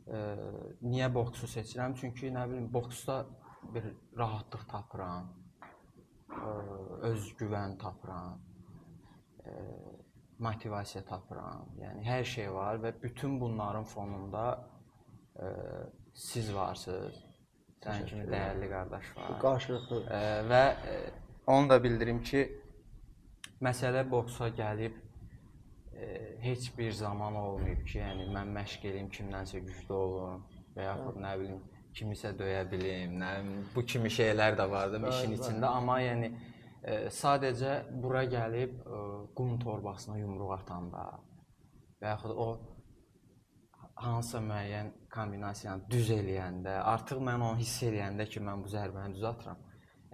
Niyə boksu seçirəm? Çünki nə bilim, boksda bir rahatlıq tapıram, özgüvən tapıram, motivasiya tapıram. Yəni hər şey var və bütün bunların fonunda siz varsınız. Sənin kimi dəyərli qardaş var. Qarşılıqlı. Və onu da bildirim ki, məsələ boksa gəlib heç bir zaman olmayıb ki, yəni mən məşq eləyim, kimdənsə güclü olum və yaxud nə bilim, kimisə döyə bilim, nə bilim, bu kimi şeylər də vardı işin içində. Amma yəni sadəcə bura gəlib qum torbasına yumruq atanda və yaxud o hansısa müəyyən kombinasiyanı düz eləyəndə, artıq mən onu hiss eləyəndə ki, mən bu zərbəni düz atıram.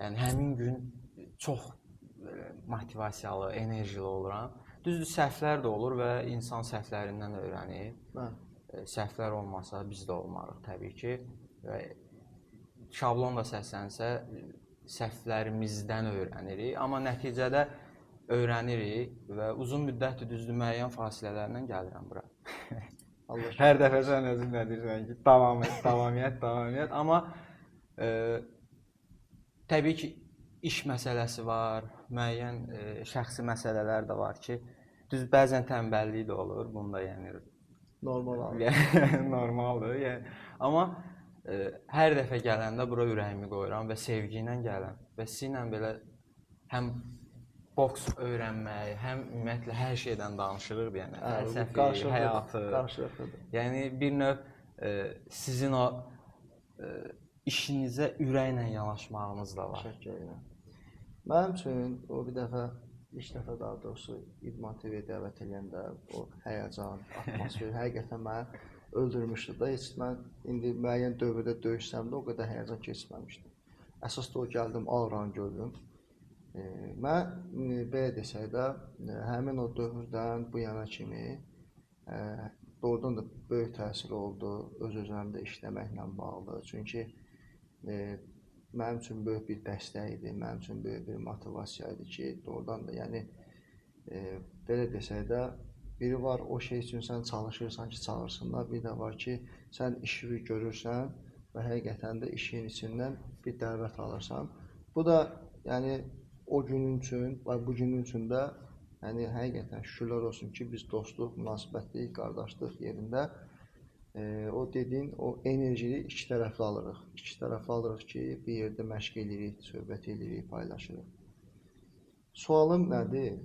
Yəni həmin gün çox motivasiyalı, enerjili oluram. Düzdür, səhvlər də olur və insan səhvlərindən öyrənir. Səhvlər olmasa biz də olmarıq təbii ki. Və şablon da səslənsə, səhvlərimizdən öyrənirik. Amma nəticədə öyrənirik və uzun müddətdir, düzdür, müəyyən fasilələrlə gəlirəm bura. Hər dəfə sən özün nə deyirsən ki, davamiyyət. Amma təbii ki, iş məsələsi var, müəyyən şəxsi məsələlər də var ki, düz bəzən tənbəllik də olur, bunda yəni normaldır. Yəni, amma hər dəfə gələndə bura ürəyimi qoyuram və sevgi ilə gələm və sizinlə belə həm boks öyrənmək, həm ümumiyyətlə hər şeydən danışırıq, yəni fəlsəfi, həyatı. Yəni bir növ sizin o işinizə ürəklə yanaşmağınız da var. Mənim üçün o bir dəfə, ilk dəfə daha doğrusu İdman TV-yə dəvət edəndə o həyəcan, atmosfer həqiqətən məni öldürmüşdü da. Heç mən indi müəyyən dövrdə döyüşsəm də o qədər həyəcan keçməmişdim. Əsas da o gəldim, Auranı gördüm. Mən belə desək də, həmin o dövrdən bu yana kimi doğrudan da böyük təsir oldu öz-özlərimdə işləməklə bağlı. Çünki mənim üçün böyük bir dəstək idi, mənim üçün böyük bir motivasiya idi ki, doğrudan da yəni belə desək də, biri var o şey üçün sən çalışırsan ki, çalışsınlar, bir də var ki, sən işi görürsən və həqiqətən də işin içindən bir dəvət alırsan. Bu da yəni o günün üçün və bu günün üçün də yəni həqiqətən şükürlər olsun ki, biz dostluq, münasibətlik, qardaşlıq yerində o dediyin, o enerjini iki tərəfli alırıq. İki tərəfli alırıq ki, bir yerdə məşq edirik, söhbət edirik, paylaşırıq. Sualım nədir?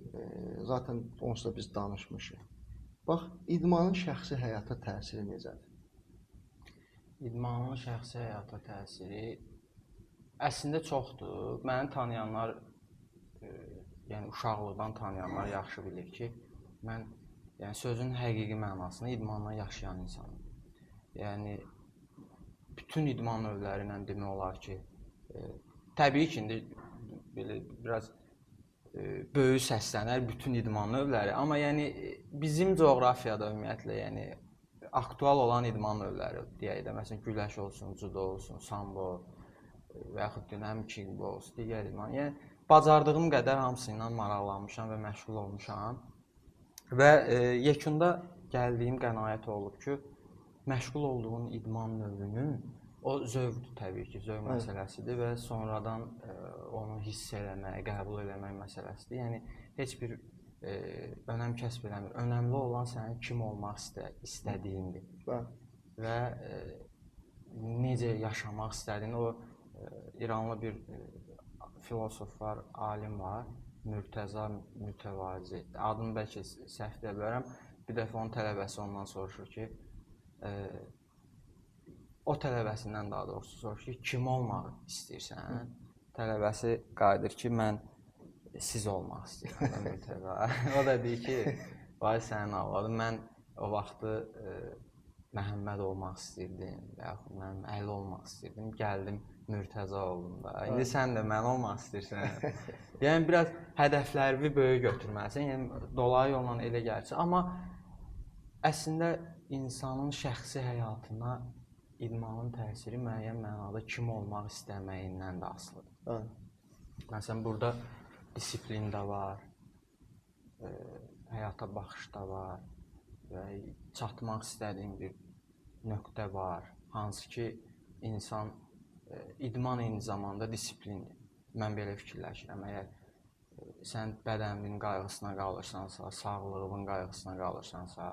Zaten onsuz da biz danışmışıq. Bax, idmanın şəxsi həyata təsiri necədir? İdmanın şəxsi həyata təsiri əslində çoxdur. Məni tanıyanlar, yəni uşaqlıqdan tanıyanlar yaxşı bilir ki, mən sözün həqiqi mənasını idmanla yaşayan insanım. Yəni, bütün idman növləri ilə demək olar ki, təbii ki, indi biraz böyük səslənər bütün idman növləri, amma yəni bizim coğrafiyada ümumiyyətlə yəni aktual olan idman növləri deyək də, məsələn, güləş olsun, judo olsun, sambo və yaxud həm kickboks, digər idman. Yəni, bacardığım qədər hamısı ilə maraqlanmışam və məşğul olmuşam və yekunda gəldiyim qənaət olub ki, məşğul olduğun idman növünün o zövqdür təbii ki, zövq məsələsidir və sonradan onu hiss eləmək, qəbul eləmək məsələsidir. Yəni, heç bir önəm kəsb eləmir. Önəmli olan sənin kim olmaq istədiyindir və necə yaşamaq istədiyin. O İranlı bir filosof var, alim var, Mürtəza Mütəvazi. Adını bəlkə səhv deyə bilərəm. Bir dəfə onun tələbəsi ondan soruşur ki, o tələbəsindən daha doğrusu soruşur ki, kim olmaq istəyirsən? Tələbəsi qayıdır ki, mən siz olmaq istəyirəm. O da deyir ki, vay sənin avladın, mən o vaxtı Məhəmməd olmaq istəyirdim və yaxud mən Əli olmaq istəyirdim, gəldim Mürtəza oldum da. İndi sən də mən olmaq istəyirsən. Yəni, biraz hədəflərini böyük götürməlisən, yəni dolayı yolla elə gəlsin. Amma əslində insanın şəxsi həyatına idmanın təsiri müəyyən mənada kim olmaq istəməyindən də asılıdır. Məsələn, burada disiplin də var, həyata baxış da var və çatmaq istədiyin bir nöqtə var, hansı ki insan idman eyni zamanda disiplindir. Mən belə fikirləşirəm. Əgər sən bədəninin qayğısına qalırsansa, sağlığının qayğısına qalırsansa,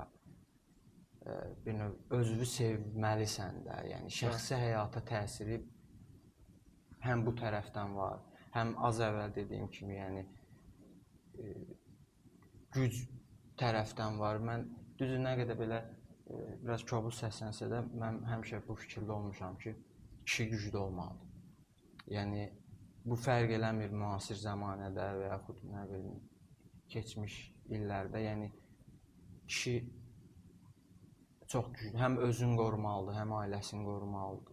bir növ özünü sevməlisən də. Yəni şəxsi həyata təsiri həm bu tərəfdən var, həm az əvvəl dediyim kimi, yəni güc tərəfdən var. Mən düzü nə qədər belə biraz kobud səslənsə də mən həmişə bu fikirdə olmuşam ki, kişi güclü olmalıdır. Yəni bu fərq eləmir müasir zəmanədə və yaxud nə bilim keçmiş illərdə. Yəni kişi çox güclü, həm özünü qorumalıdır, həm ailəsini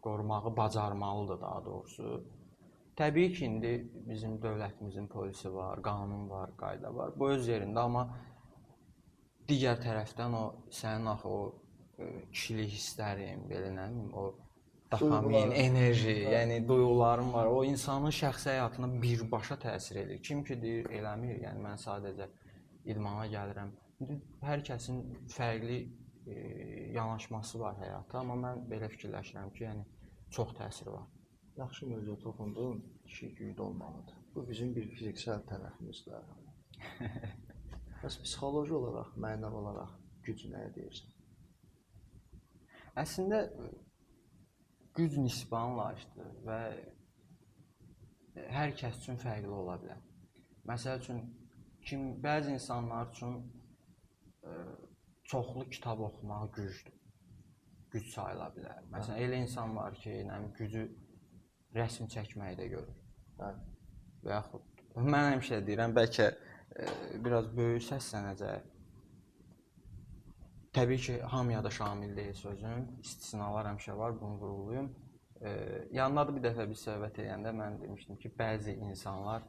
qorumağı bacarmalıdır daha doğrusu. Təbii ki, indi bizim dövlətimizin polisi var, qanun var, qayda var. Bu öz yerində, amma digər tərəfdən o sənin axı o kişilik hisslərin, belə nə bilim, o dopamin, enerji, yəni duyğuların var. O insanın şəxsi həyatına birbaşa təsir edir. Kim ki deyir, eləmir. Yəni mən sadəcə idmana gəlirəm. Hər kəsin fərqli yanaşması var həyata, amma mən belə fikirləşirəm ki, yəni çox təsiri var. Yaxşı mövzuya toxundun, kişi güclü olmalıdır. Bu bizim bir fiziksel tərəfimizdir. Bəs psixoloji olaraq, mənəvi olaraq güc nəyə deyirsən? Əslində güc nisbi anlayışdır və hər kəs üçün fərqli ola bilər. Məsəl üçün, bəzi insanlar üçün çoxlu kitab oxumaq gücdür. Güc sayıla bilər. Məsələn, elə insan var ki, gücü rəsm çəkməkdə görür. Və yaxud, mən həmişə deyirəm, bəlkə biraz böyük səslənəcək. Təbii ki, hamıya da şamil deyil sözüm, istisnalar həmişə var, bunu vurğulayım. Yanında da bir dəfə bir söhbət edəndə mən demişdim ki, bəzi insanlar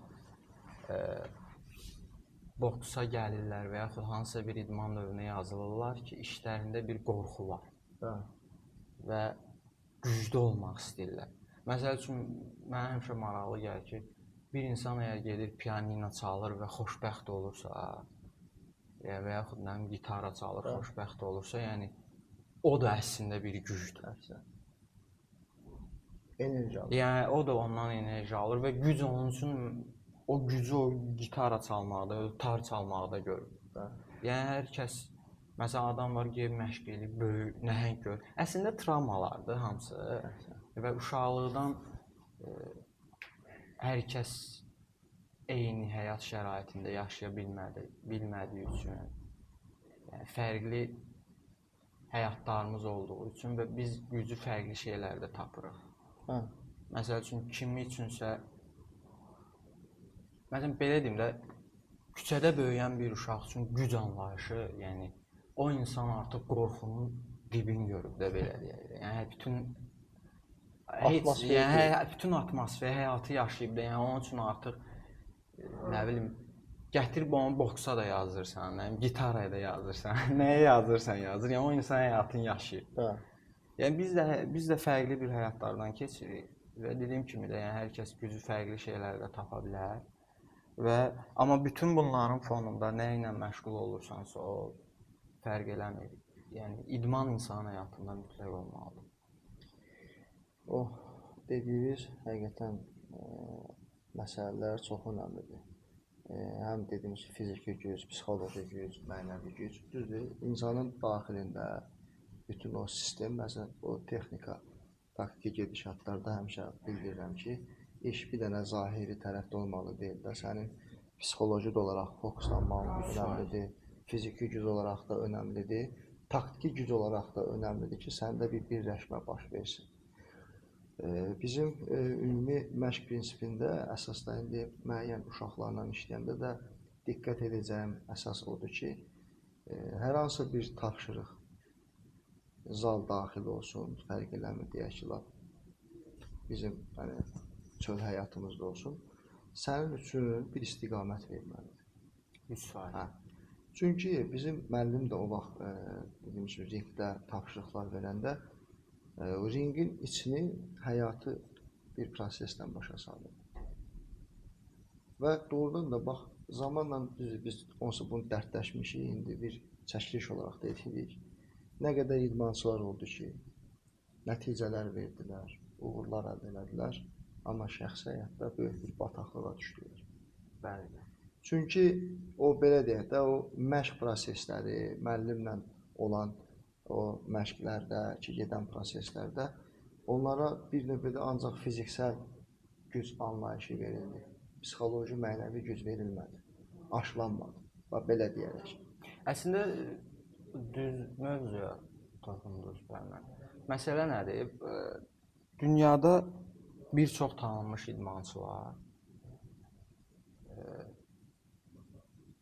boksa gəlirlər və yaxud hansısa bir idman növünə yazılırlar ki, işlərində bir qorxu var və güclü olmaq istəyirlər. Məsəl üçün, mənə həmişə maraqlı gəlir ki, bir insan əgər gedir pianino çalır və xoşbəxt olursa və yaxud gitara çalır, xoşbəxt olursa, yəni o da əslində bir gücdür. Enerji alır. Yəni o da ondan enerji alır və güc onun üçün o gücü o gitara çalmaqda, tar çalmaqda görür. Yəni hər kəs, məsələn adam var, gəlib məşq eləyib, böyük, nəhəng görür. Əslində travmalardır hamısı və uşaqlıqdan hər kəs eyni həyat şəraitində yaşaya bilmədiyi üçün, yəni fərqli həyatlarımız olduğu üçün və biz gücü fərqli şeylərdə tapırıq. Məsəl üçün, kimi üçünsə, məsələn, belə deyim də, küçədə böyüyən bir uşaq üçün güc anlayışı, yəni o insan artıq qorxunun dibini görüb də belə deyək. Yəni bütün atmosferi, həyatı yaşayıb da, yəni onun üçün artıq nə bilim, gətirib onu boksa da yazırsan, gitaraya da yazırsan, nəyə yazırsan yazır, yəni o insan həyatını yaşayıb. Yəni biz də fərqli bir həyatlardan keçirik və dediyim kimi də, yəni hər kəs gücü fərqli şeylərdə tapa bilər. Amma bütün bunların fonunda nə ilə məşğul olursansa o fərq eləmir. Yəni idman insan həyatında mütləq olmalıdır. O dediyiniz həqiqətən məsələlər çox önəmlidir. Həm dediyimiz fiziki güc, psixoloji güc, mənəvi güc, düzdür. İnsanın daxilində bütün o sistem, məsələn, o texnika, taktiki gedişatlarda həmişə bildirirəm ki, iş bir dənə zahiri tərəfdə olmalı deyil də, sənin psixoloji olaraq fokuslanmağın önəmlidir, fiziki güc olaraq da önəmlidir, taktiki güc olaraq da önəmlidir ki, səndə bir birləşmə baş versin. Bizim ümumi məşq prinsipində əsasda indi müəyyən uşaqlarla işləyəndə də diqqət edəcəyim əsas odur ki, hər hansı bir tapşırıq zal daxil olsun, fərq eləmir deyək ki, bizim çöl həyatımızda olsun, sənin üçün bir istiqamət verməlidir. 100%. Çünki bizim müəllim də o vaxt dediyim kimi ringdə tapşırıqlar verəndə o ringin içini, həyatı bir proseslə başa salır. Və doğrudan da bax, zamanla biz onsuz bunu dərdləşmişik, indi bir çəkiliş olaraq da edirik. Nə qədər idmançılar oldu ki, nəticələr verdilər, uğurlar əldə elədilər, amma şəxsi həyatda böyük bir bataqlığa düşdülər. Bəli. Çünki o belə deyək də, o məşq prosesləri, müəllimlə olan o məşqlərdəki gedən proseslərdə onlara bir növ də ancaq fiziksel güc anlayışı verildi. Psixoloji, mənəvi güc verilmədi, aşılanmadı. Bax belə deyərək. Əslində düz mövzuya toxundunuz bana. Məsələ nədir? Dünyada bir çox tanınmış idmançı var.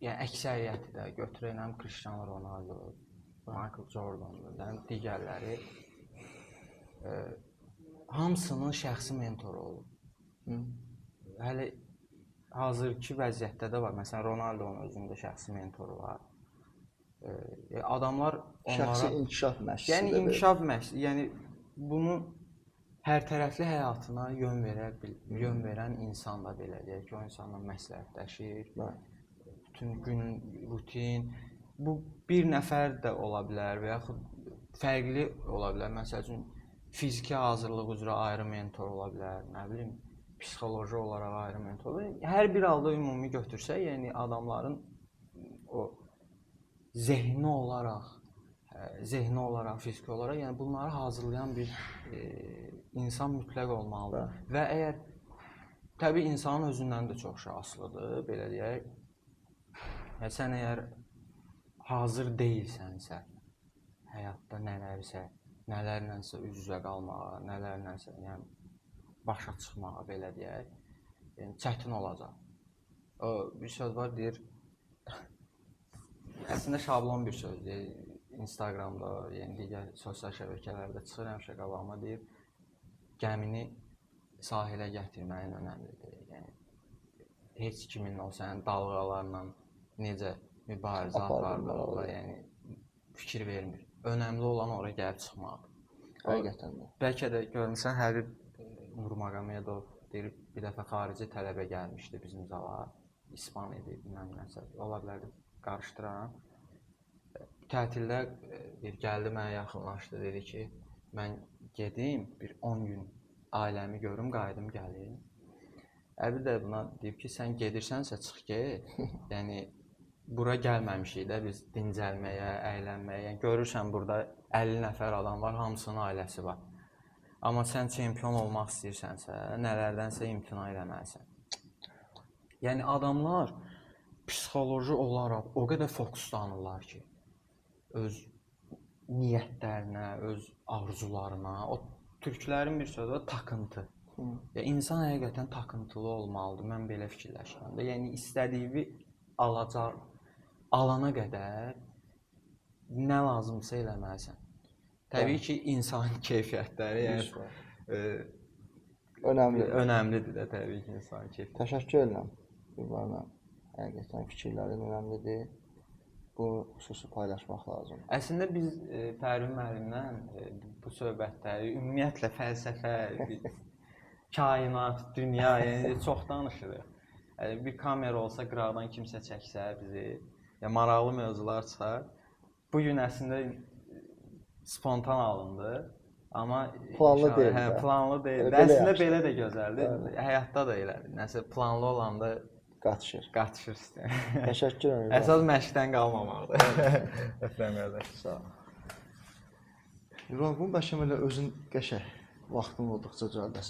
Yəni əksəriyyəti də götürənəm Cristiano Ronaldo, Michael Jordan, digərləri hamısının şəxsi mentoru olub. Hələ hazırki vəziyyətdə də var. Məsələn, Ronaldo'nun özündə şəxsi mentoru var. Adamlar onlara şəxsi inkişaf məşqçisi. Yəni inkişaf məşqçisi, yəni bunu hər tərəfli həyatına yön verən insan da belə deyək ki, o insanla məsləhətləşir. Bütün gün rutin. Bu bir nəfər də ola bilər və yaxud fərqli ola bilər. Məsəl üçün fiziki hazırlıq üzrə ayrı mentor ola bilər, nə bilim, psixoloji olaraq ayrı mentor. Hər bir halda ümumi götürsək, yəni adamların o zehni olaraq, fiziki olaraq, yəni bunları hazırlayan bir insan mütləq olmalıdır. Və əgər təbii insanın özündən də çox şey asılıdır, belə deyək. Yəni sən əgər hazır deyilsənsə, həyatda nələrlənsə üz-üzə qalmağa, nələrlənsə, yəni başa çıxmağa, belə deyək, yəni çətin olacaq. Bir söz var, deyir, əslində şablon bir söz deyir, Instagramda, yəni digər sosial şəbəkələrdə çıxır həmişə qabağıma, deyir, gəmini sahilə gətirməyin önəmlidir. Yəni heç kimin o sənin dalğalarla necə mübarizə aparmalı, yəni fikir vermir. Önəmli olan oraya gəlib çıxmalıdır. Həqiqətən də. Bəlkə də görmüsən, Həbib Nurmagomedov deyir, bir dəfə xarici tələbə gəlmişdi bizim zala, İspan idi, bilməm nəsə, ola bilərdi, qarışdıraram. Tətildə gəldi, mənə yaxınlaşdı, dedi ki, mən gedim, bir 10 gün ailəmi görüm, qayıdım, gəlim. Əbi də buna deyib ki, sən gedirsənsə çıx get, yəni bura gəlməmişik də biz dincəlməyə, əylənməyə, yəni görürsən burada 50 nəfər adam var, hamısının ailəsi var. Amma sən çempion olmaq istəyirsənsə, nələrdənsə imtina eləməlisən. Yəni adamlar psixoloji olaraq o qədər fokuslanırlar ki, öz niyyətlərinə, öz arzularına, o türklərin bir sözü var, takıntı. İnsan həqiqətən takıntılı olmalıdır, mən belə fikirləşirəm. Yəni istədiyini alana qədər nə lazımsa eləməlisən. Təbii ki, insan keyfiyyətləri önəmlidir də, təbii ki, insan keyfiyyətləri. Təşəkkür edirəm. Həqiqətən fikirlərin önəmlidir. Bunu xüsusi paylaşmaq lazımdır. Əslində biz Pərvin müəllimlə bu söhbətləri, ümumiyyətlə fəlsəfə, kainat, dünya, yəni çox danışırıq. Bir kamera olsa, qıraqdan kimsə çəksə bizi, maraqlı mövzular çıxar. Bugün əslində spontan alındı, amma planlı deyil. Planlı deyil. Əslində belə də gözəldir. Həyatda da elədir. Nəsə planlı olanda qaçışır istəyir. Təşəkkür edirəm. Əsas məşqdən qalmamaqdır. Əfrəm qardaş. Sağ ol. İbrahim, bu məşəmələ özün qəşəng vaxtın olduqca cəlbəsən.